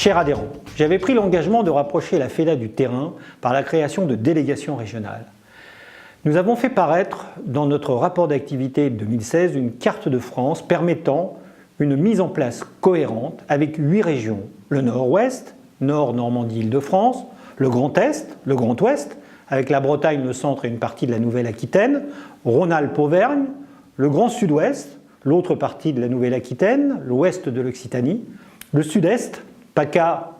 Chers adhérents, j'avais pris l'engagement de rapprocher la FEDA du terrain par la création de délégations régionales. Nous avons fait paraître dans notre rapport d'activité 2016 une carte de France permettant une mise en place cohérente avec 8 régions, le Nord-Ouest, Nord, Normandie, Île-de-France, le Grand Est, le Grand Ouest, avec la Bretagne, le Centre et une partie de la Nouvelle-Aquitaine, Rhône-Alpes, Auvergne, le Grand Sud-Ouest, l'autre partie de la Nouvelle-Aquitaine, l'Ouest de l'Occitanie, le Sud-Est, PACA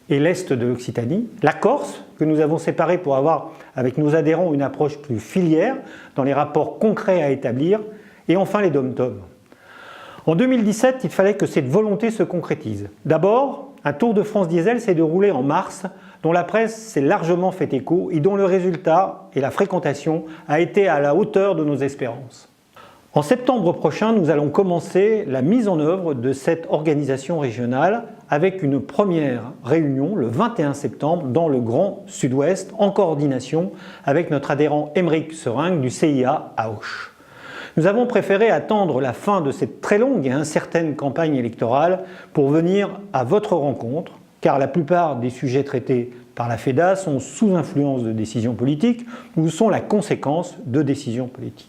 et l'Est de l'Occitanie, la Corse, que nous avons séparée pour avoir avec nos adhérents une approche plus filière dans les rapports concrets à établir, et enfin les DOM-TOM. En 2017, il fallait que cette volonté se concrétise. D'abord, un Tour de France diesel s'est déroulé en mars, dont la presse s'est largement fait écho et dont le résultat et la fréquentation a été à la hauteur de nos espérances. En septembre prochain, nous allons commencer la mise en œuvre de cette organisation régionale avec une première réunion le 21 septembre dans le Grand Sud-Ouest en coordination avec notre adhérent Aymeric Seringue du CIA à Auch. Nous avons préféré attendre la fin de cette très longue et incertaine campagne électorale pour venir à votre rencontre, car la plupart des sujets traités par la FEDA sont sous influence de décisions politiques ou sont la conséquence de décisions politiques.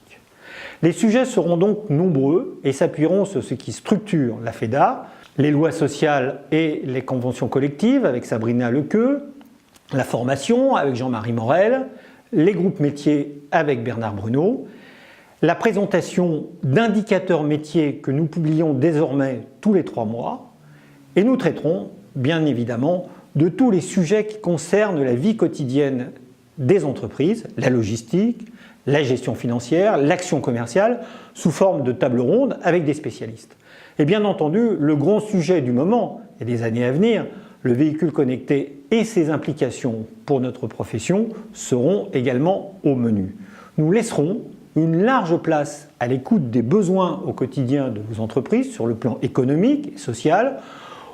Les sujets seront donc nombreux et s'appuieront sur ce qui structure la FEDA, les lois sociales et les conventions collectives avec Sabrina Lequeux, la formation avec Jean-Marie Morel, les groupes métiers avec Bernard Bruno, la présentation d'indicateurs métiers que nous publions désormais tous les 3 mois, et nous traiterons bien évidemment de tous les sujets qui concernent la vie quotidienne des entreprises, la logistique, la gestion financière, l'action commerciale, sous forme de table ronde avec des spécialistes. Et bien entendu, le grand sujet du moment et des années à venir, le véhicule connecté et ses implications pour notre profession seront également au menu. Nous laisserons une large place à l'écoute des besoins au quotidien de vos entreprises sur le plan économique et social,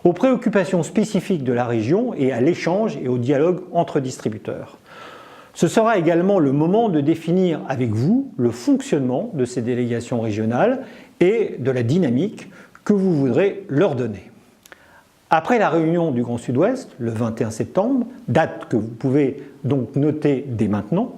aux préoccupations spécifiques de la région et à l'échange et au dialogue entre distributeurs. Ce sera également le moment de définir avec vous le fonctionnement de ces délégations régionales et de la dynamique que vous voudrez leur donner. Après la réunion du Grand Sud-Ouest, le 21 septembre, date que vous pouvez donc noter dès maintenant,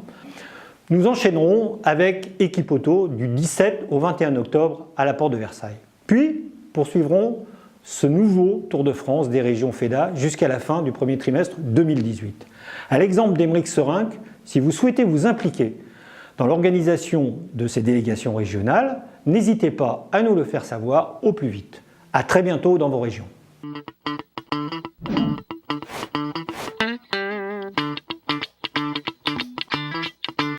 nous enchaînerons avec Equipoto du 17 au 21 octobre à la Porte de Versailles. Puis poursuivrons ce nouveau Tour de France des régions FEDA jusqu'à la fin du premier trimestre 2018. À l'exemple d'Aymeric Seringue, si vous souhaitez vous impliquer dans l'organisation de ces délégations régionales, n'hésitez pas à nous le faire savoir au plus vite. À très bientôt dans vos régions.